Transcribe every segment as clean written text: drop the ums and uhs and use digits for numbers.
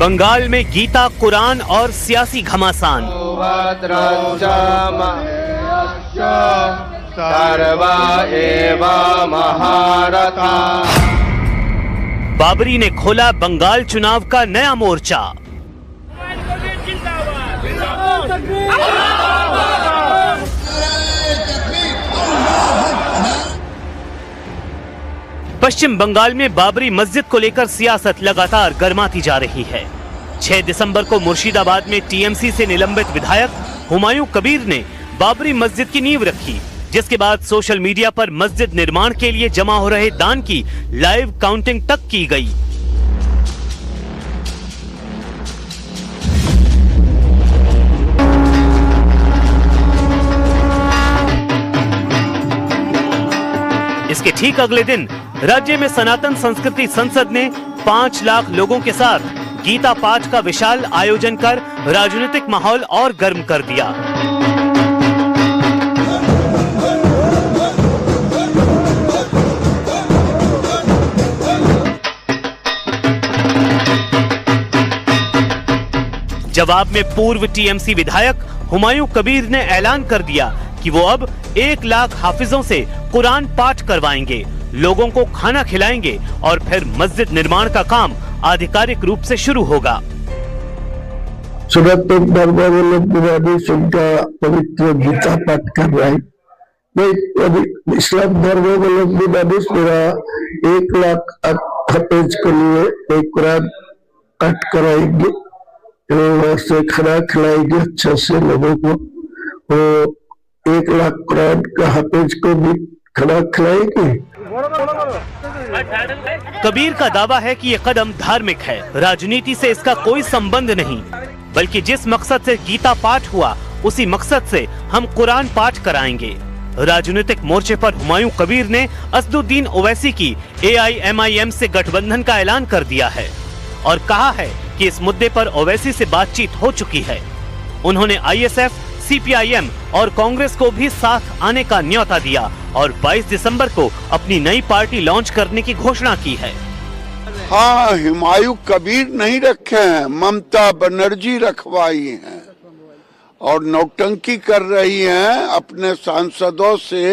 बंगाल में गीता, कुरान और सियासी घमासान। बाबरी ने खोला बंगाल चुनाव का नया मोर्चा। पश्चिम बंगाल में बाबरी मस्जिद को लेकर सियासत लगातार गर्माती जा रही है। 6 दिसंबर को मुर्शिदाबाद में टीएमसी से निलंबित विधायक हुमायूं कबीर ने बाबरी मस्जिद की नींव रखी, जिसके बाद सोशल मीडिया पर मस्जिद निर्माण के लिए जमा हो रहे दान की लाइव काउंटिंग तक की गई। इसके ठीक अगले दिन राज्य में सनातन संस्कृति संसद ने 5 लाख लोगों के साथ गीता पाठ का विशाल आयोजन कर राजनीतिक माहौल और गर्म कर दिया। जवाब में पूर्व टीएमसी विधायक हुमायूं कबीर ने ऐलान कर दिया कि वो अब 1 लाख हाफिजों से कुरान पाठ करवाएंगे, लोगों को खाना खिलाएंगे और फिर मस्जिद निर्माण का काम आधिकारिक रूप से शुरू होगा। सनातन धर्मावलंबी उनका पवित्र गीता पाठ करवाए। इस्लाम धर्मावलंबी मेरा 1 लाख हाफिज के लिए एक कुरान पाठ कराएंगे, से खाना खिलाएंगे अच्छा से लोगों को। वो 1 लाख कुरान का हाफिज को भी खाना खिलाएंगे। कबीर का दावा है कि ये कदम धार्मिक है, राजनीति से इसका कोई संबंध नहीं, बल्कि जिस मकसद से गीता पाठ हुआ उसी मकसद से हम कुरान पाठ कराएंगे। राजनीतिक मोर्चे पर हुमायूं कबीर ने असदुद्दीन ओवैसी की AIMIM से गठबंधन का ऐलान कर दिया है और कहा है कि इस मुद्दे पर ओवैसी से बातचीत हो चुकी है। उन्होंने ISF, CPIM और कांग्रेस को भी साथ आने का न्योता दिया और 22 दिसंबर को अपनी नई पार्टी लॉन्च करने की घोषणा की है। हाँ, हुमायूं कबीर नहीं रखे हैं, ममता बनर्जी रखवाई हैं और नौटंकी कर रही हैं, अपने सांसदों से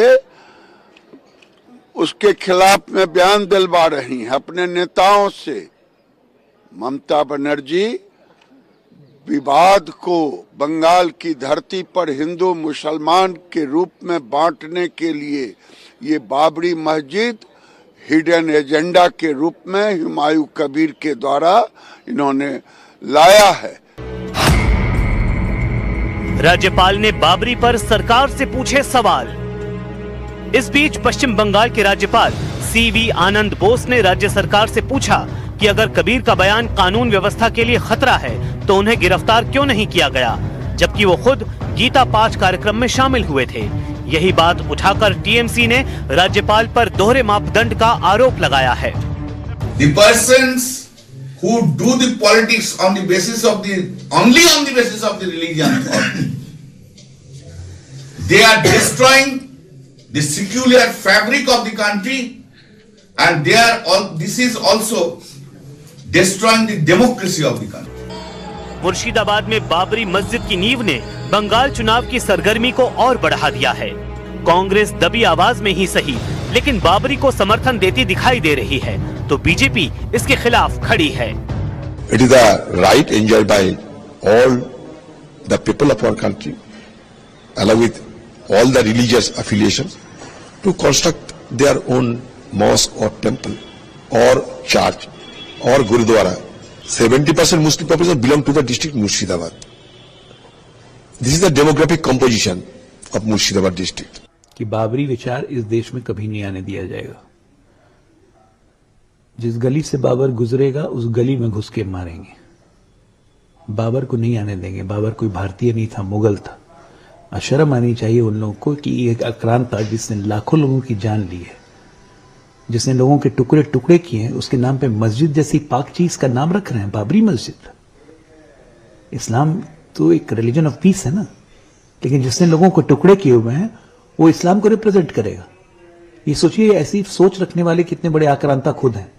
उसके खिलाफ में बयान दिलवा रही हैं, अपने नेताओं से। ममता बनर्जी विवाद को बंगाल की धरती पर हिंदू मुसलमान के रूप में बांटने के लिए ये बाबरी मस्जिद हिडन एजेंडा के रूप में हुमायूं कबीर के द्वारा इन्होंने लाया है। राज्यपाल ने बाबरी पर सरकार से पूछे सवाल। इस बीच पश्चिम बंगाल के राज्यपाल CV आनंद बोस ने राज्य सरकार से पूछा कि अगर कबीर का बयान कानून व्यवस्था के लिए खतरा है तो उन्हें गिरफ्तार क्यों नहीं किया गया, जबकि वो खुद गीता पाठ कार्यक्रम में शामिल हुए थे। यही बात उठाकर टीएमसी ने राज्यपाल पर दोहरे मापदंड का आरोप लगाया है। The persons who do the politics on the basis of the only on the basis of the religion, they are destroying the secular fabric of the country, and they are all. This is also destroying the democracy of the country. Murshidabad में बाबरी मस्जिद की नींव ने बंगाल चुनाव की सरगर्मी को और बढ़ा दिया है। कांग्रेस दबी आवाज में ही सही, लेकिन बाबरी को समर्थन देती दिखाई दे रही है, तो बीजेपी इसके खिलाफ खड़ी है। It is a right enjoyed by all the people of our country, along with all the religious affiliations, to construct their own mosque or temple or church or gurudwara. 70% Muslim population belong to the district Murshidabad. This is the demographic composition of Murshidabad district. कि बाबरी विचार इस देश में कभी नहीं आने दिया जाएगा। जिस गली से बाबर गुजरेगा उस गली में घुस के मारेंगे। बाबर को नहीं आने देंगे। बाबर कोई भारतीय नहीं था, मुगल था। शर्म आनी चाहिए उन लोगों को कि एक आक्रांत था जिसने लाखों लोगों की जान ली है, जिसने लोगों के टुकड़े टुकड़े किए हैं, उसके नाम पे मस्जिद जैसी पाक चीज का नाम रख रहे हैं, बाबरी मस्जिद। इस्लाम तो एक रिलीजन ऑफ पीस है ना, लेकिन जिसने लोगों को टुकड़े किए हुए हैं वो इस्लाम को रिप्रेजेंट करेगा। ये सोचिए, ऐसी सोच रखने वाले कितने बड़े आक्रांता खुद हैं।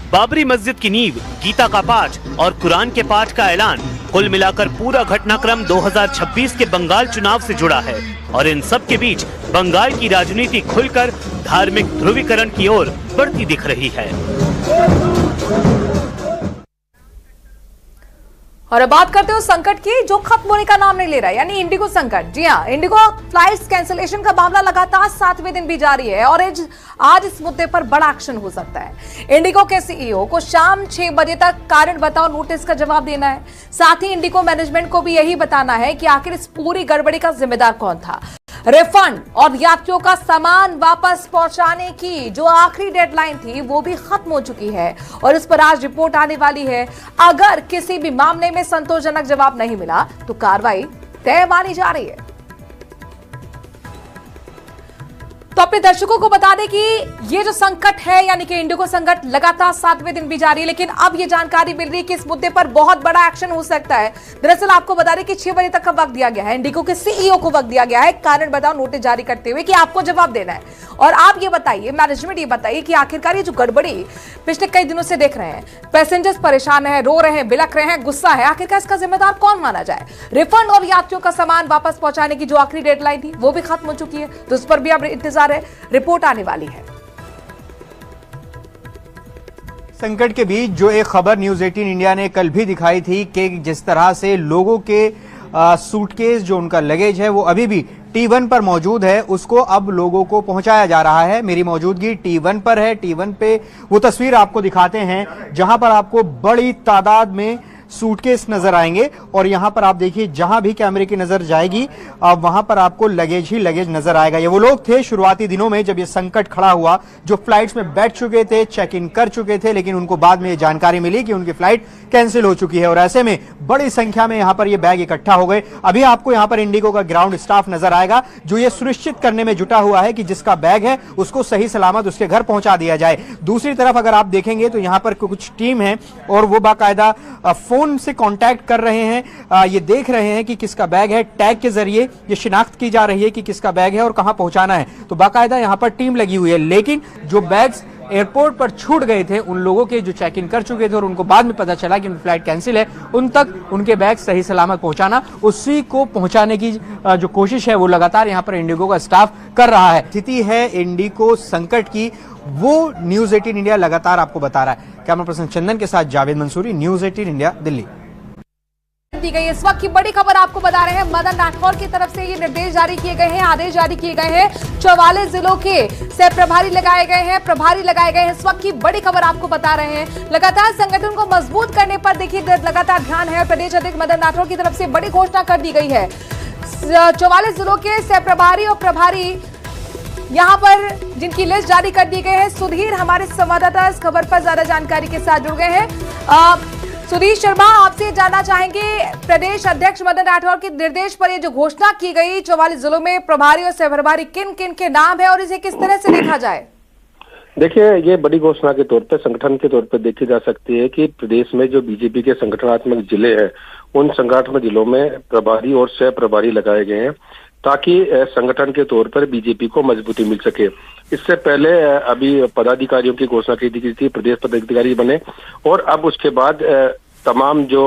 बाबरी मस्जिद की नींव, गीता का पाठ और कुरान के पाठ का ऐलान, कुल मिलाकर पूरा घटनाक्रम 2026 के बंगाल चुनाव से जुड़ा है। और इन सब के बीच बंगाल की राजनीति खुलकर धार्मिक ध्रुवीकरण की ओर बढ़ती दिख रही है। और अब बात करते हो संकट की, जो खत्म होने का नाम नहीं ले रहा है, यानी इंडिगो संकट। जी हाँ, इंडिगो फ्लाइट्स कैंसिलेशन का मामला लगातार 7वें दिन भी जारी है और आज इस मुद्दे पर बड़ा एक्शन हो सकता है। इंडिगो के सीईओ को शाम 6 बजे तक कारण बताओ नोटिस का जवाब देना है। साथ ही इंडिगो मैनेजमेंट को भी यही बताना है कि आखिर इस पूरी गड़बड़ी का जिम्मेदार कौन था। रिफंड और यात्रियों का सामान वापस पहुंचाने की जो आखिरी डेडलाइन थी वो भी खत्म हो चुकी है और इस पर आज रिपोर्ट आने वाली है। अगर किसी भी मामले में संतोषजनक जवाब नहीं मिला तो कार्रवाई तय मानी जा रही है। तो अपने दर्शकों को बता दें कि ये जो संकट है यानी कि इंडिगो संकट लगातार 7वें दिन भी जारी है, लेकिन अब ये जानकारी मिल रही है कि इस मुद्दे पर बहुत बड़ा एक्शन हो सकता है। दरअसल आपको बता दें कि 6 बजे तक का वक्त दिया गया है, इंडिगो के सीईओ को वक्त दिया गया है कारण बताओ नोटिस जारी करते हुए कि आपको जवाब देना है। और आप ये बताइए, मैनेजमेंट ये बताइए कि आखिरकार ये जो गड़बड़ी पिछले कई दिनों से देख रहे हैं, पैसेंजर्स परेशान है, रो रहे हैं, बिलख रहे हैं, गुस्सा है, आखिरकार इसका जिम्मेदार कौन माना जाए। रिफंड और यात्रियों का सामान वापस पहुंचाने की जो आखिरी डेडलाइन थी वो भी खत्म हो चुकी है, तो उस पर भी अब इंतजार है, रिपोर्ट आने वाली है। संकट के बीच जो एक खबर न्यूज 18 इंडिया ने कल भी दिखाई थी कि जिस तरह से लोगों के सूटकेस जो उनका लगेज है वो अभी भी T1 पर मौजूद है, उसको अब लोगों को पहुंचाया जा रहा है। मेरी मौजूदगी T1 पर है। T1 पे वो तस्वीर आपको दिखाते हैं जहां पर आपको बड़ी तादाद में सूटकेस नजर आएंगे और यहां पर आप देखिए जहां भी कैमरे की नजर जाएगी वहां पर आपको लगेज ही लगेज नजर आएगा। ये वो लोग थे शुरुआती दिनों में जब ये संकट खड़ा हुआ, जो फ्लाइट्स में बैठ चुके थे, चेक इन कर चुके थे, लेकिन उनको बाद में ये जानकारी मिली कि उनकी फ्लाइट कैंसिल हो चुकी है और ऐसे में बड़ी संख्या में यहां पर ये बैग इकट्ठा हो गए। अभी आपको यहां पर इंडिगो का ग्राउंड स्टाफ नजर आएगा जो ये सुनिश्चित करने में जुटा हुआ है कि जिसका बैग है उसको सही सलामत उसके घर पहुंचा दिया जाए। दूसरी तरफ अगर आप देखेंगे तो यहां पर कुछ टीम है और वो बाकायदा फोन से कांटेक्ट कर रहे हैं, ये देख रहे हैं कि किसका बैग है, टैग के जरिए ये शिनाख्त की जा रही है कि किसका बैग है और कहां पहुंचाना है। तो बाकायदा यहां पर टीम लगी हुई है, लेकिन जो बैग्स एयरपोर्ट पर छूट गए थे उन लोगों के जो चेक इन कर चुके थे और उनको बाद में पता चला कि उनकी फ्लाइट कैंसिल है, उन तक उनके बैग सही सलामत पहुंचाना, उसी को पहुंचाने की जो कोशिश है वो लगातार यहां पर इंडिगो का स्टाफ कर रहा है। स्थिति है इंडिगो संकट की, वो न्यूज 18 इंडिया लगातार आपको बता रहा है। कैमरा पर्सन चंदन के साथ जावेद मंसूरी, न्यूज 18 इंडिया, दिल्ली। दी गई इस वक्त की बड़ी खबर आपको बता रहे हैं, मदन राठौर की तरफ से ये निर्देश जारी किए गए हैं, आदेश जारी किए गए हैं। 44 जिलों के सह प्रभारी लगाए गए हैं, प्रभारी लगाए गए हैं। इस वक्त की बड़ी खबर आपको बता रहे हैं, लगातार संगठन को मजबूत करने पर देखिए लगातार ध्यान है। प्रदेश अध्यक्ष मदन राठौर की तरफ से बड़ी घोषणा कर दी गई है। 44 जिलों के सह प्रभारी और प्रभारी यहां पर जिनकी लिस्ट जारी कर दी गई है। सुधीर हमारे संवाददाता इस खबर पर ज्यादा जानकारी के साथ जुड़ गए हैं। सुधीर शर्मा, आपसे जानना चाहेंगे, प्रदेश अध्यक्ष मदन राठौर के निर्देश पर ये जो घोषणा की गई 44 जिलों में प्रभारी और सह प्रभारी, किन किन के नाम है और इसे किस तरह से देखा जाए? देखिए, ये बड़ी घोषणा के तौर पे, संगठन के तौर पे देखी जा सकती है कि प्रदेश में जो बीजेपी के संगठनात्मक जिले हैं उन संगठनात्मक जिलों में प्रभारी और सह प्रभारी लगाए गए हैं ताकि संगठन के तौर पर बीजेपी को मजबूती मिल सके। इससे पहले अभी पदाधिकारियों की घोषणा की थी, प्रदेश पदाधिकारी बने और अब उसके बाद तमाम जो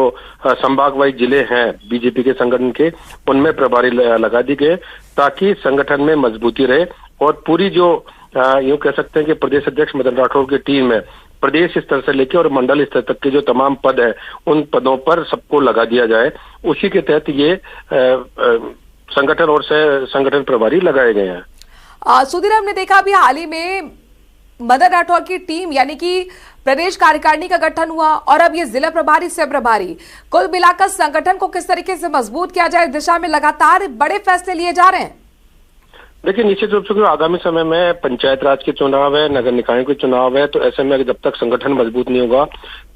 संभागवाई जिले हैं बीजेपी के संगठन के उनमें प्रभारी लगा दी गए ताकि संगठन में मजबूती रहे और पूरी जो यूं कह सकते हैं कि प्रदेश अध्यक्ष मदन राठौर की टीम है, प्रदेश स्तर से लेकर और मंडल स्तर तक के जो तमाम पद है उन पदों पर सबको लगा दिया जाए। उसी के तहत ये संगठन और संगठन प्रभारी लगाए गए हैं। सुधीर, हमने देखा अभी हाल ही में मदन राठौर की टीम यानी कि प्रदेश कार्यकारिणी का गठन हुआ और अब ये जिला प्रभारी सह प्रभारी, कुल मिलाकर संगठन को किस तरीके से मजबूत किया जाए, इस दिशा में लगातार बड़े फैसले लिए जा रहे हैं। देखिए, निश्चित रूप से आगामी समय में पंचायत राज के चुनाव है, नगर निकायों के चुनाव है, तो ऐसे में जब तक संगठन मजबूत नहीं होगा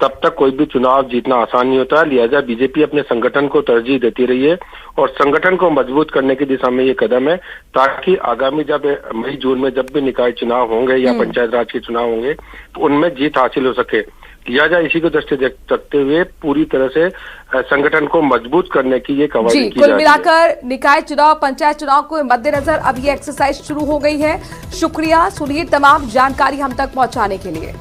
तब तक कोई भी चुनाव जीतना आसान नहीं होता। लिहाजा बीजेपी अपने संगठन को तरजीह देती रही है और संगठन को मजबूत करने की दिशा में ये कदम है ताकि आगामी जब मई जून में जब भी निकाय चुनाव होंगे या पंचायत राज के चुनाव होंगे तो उनमें जीत हासिल हो सके। लिहाजा इसी को दृष्टि रखते हुए पूरी तरह से संगठन को मजबूत करने की ये कवायद की जा रही है। कुल मिलाकर निकाय चुनाव, पंचायत चुनाव को मद्देनजर अब ये एक्सरसाइज शुरू हो गई है। शुक्रिया सुधीर, तमाम जानकारी हम तक पहुंचाने के लिए।